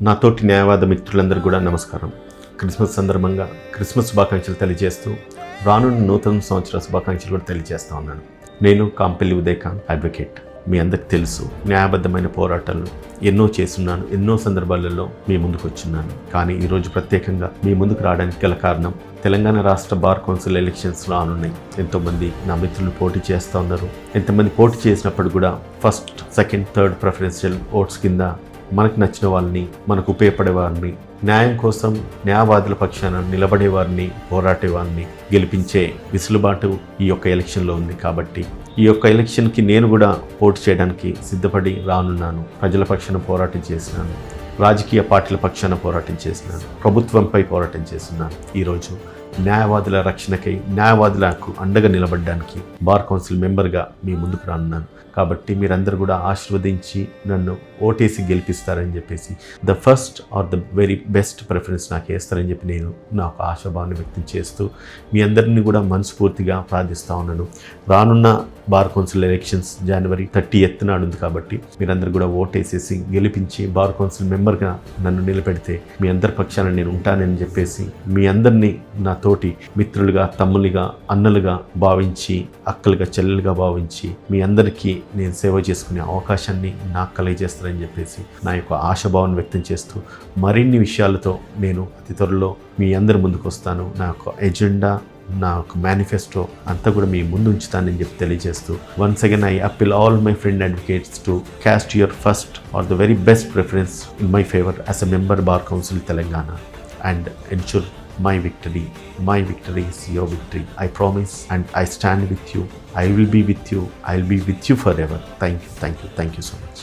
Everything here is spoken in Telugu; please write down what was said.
నాతోటి న్యాయవాద మిత్రులందరూ కూడా నమస్కారం. క్రిస్మస్ సందర్భంగా క్రిస్మస్ శుభాకాంక్షలు తెలియజేస్తూ రానున్న నూతన సంవత్సర శుభాకాంక్షలు కూడా తెలియజేస్తూ ఉన్నాను. నేను కాంపల్లి ఉదయకాంత్ అడ్వకేట్. మీ అందరికి తెలుసు, న్యాయబద్ధమైన పోరాటాలు ఎన్నో చేస్తున్నాను, ఎన్నో సందర్భాలలో మీ ముందుకు వచ్చున్నాను. కానీ ఈరోజు ప్రత్యేకంగా మీ ముందుకు రావడానికి గల కారణం, తెలంగాణ రాష్ట్ర బార్ కౌన్సిల్ ఎలక్షన్స్ రానున్నాయి. ఎంతోమంది నా మిత్రులు పోటీ చేస్తూ ఉన్నారు. ఎంతమంది పోటీ చేసినప్పుడు కూడా first, second, third preferential votes కింద మనకు నచ్చిన వాళ్ళని, మనకు ఉపయోగపడే వారిని, న్యాయం కోసం న్యాయవాదుల పక్షాన నిలబడే వారిని, పోరాటే వారిని గెలిపించే విసులుబాటు ఈ యొక్క ఎలక్షన్లో ఉంది. కాబట్టి ఈ యొక్క ఎలక్షన్కి నేను కూడా పోటీ చేయడానికి సిద్ధపడి రానున్నాను. ప్రజల పక్షాన పోరాటం చేసినాను, రాజకీయ పార్టీల పక్షాన పోరాటం చేసినాను, ప్రభుత్వంపై పోరాటం చేస్తున్నాను. ఈరోజు న్యాయవాదుల రక్షణకై, న్యాయవాదులకు అండగా నిలబడడానికి బార్ కౌన్సిల్ మెంబర్గా మీ ముందుకు రానున్నాను. కాబట్టి మీరందరూ కూడా ఆశీర్వదించి నన్ను ఓటేసి గెలిపిస్తారని చెప్పేసి, the first or the very best preference నాకు వేస్తారని చెప్పి నేను నాకు ఆశాభావాన్ని వ్యక్తం చేస్తూ మీ అందరినీ కూడా మనస్ఫూర్తిగా ప్రార్థిస్తూ ఉన్నాను. రానున్న బార్ కౌన్సిల్ ఎలక్షన్స్ జనవరి 30th నాడు ఉంది. కాబట్టి మీరందరూ కూడా ఓటేసేసి గెలిపించి బార్ కౌన్సిల్ మెంబర్గా నన్ను నిలబెడితే మీ అందరి పక్షాన నేను ఉంటానని చెప్పేసి, మీ అందరినీ నా తోటి మిత్రులుగా, తమ్ములుగా, అన్నలుగా భావించి, అక్కలుగా, చెల్లెలుగా భావించి మీ అందరికీ నేను సేవ చేసుకునే అవకాశాన్ని నాకు కలిగజేస్తానని చెప్పేసి నా యొక్క ఆశాభావాన్ని వ్యక్తం చేస్తూ, మరిన్ని విషయాలతో నేను అతి త్వరలో మీ అందరి ముందుకు వస్తాను. నా యొక్క ఎజెండా, నా యొక్క మేనిఫెస్టో అంతా కూడా మీ ముందు ఉంచుతానని చెప్పి తెలియజేస్తూ, once again I appeal all my friend advocates to cast your first or the very best preference in my favor as a member Bar Council Telangana and ensure my victory. My victory is your victory. I promise and I stand with you. I will be with you. I will be with you forever. Thank you so much.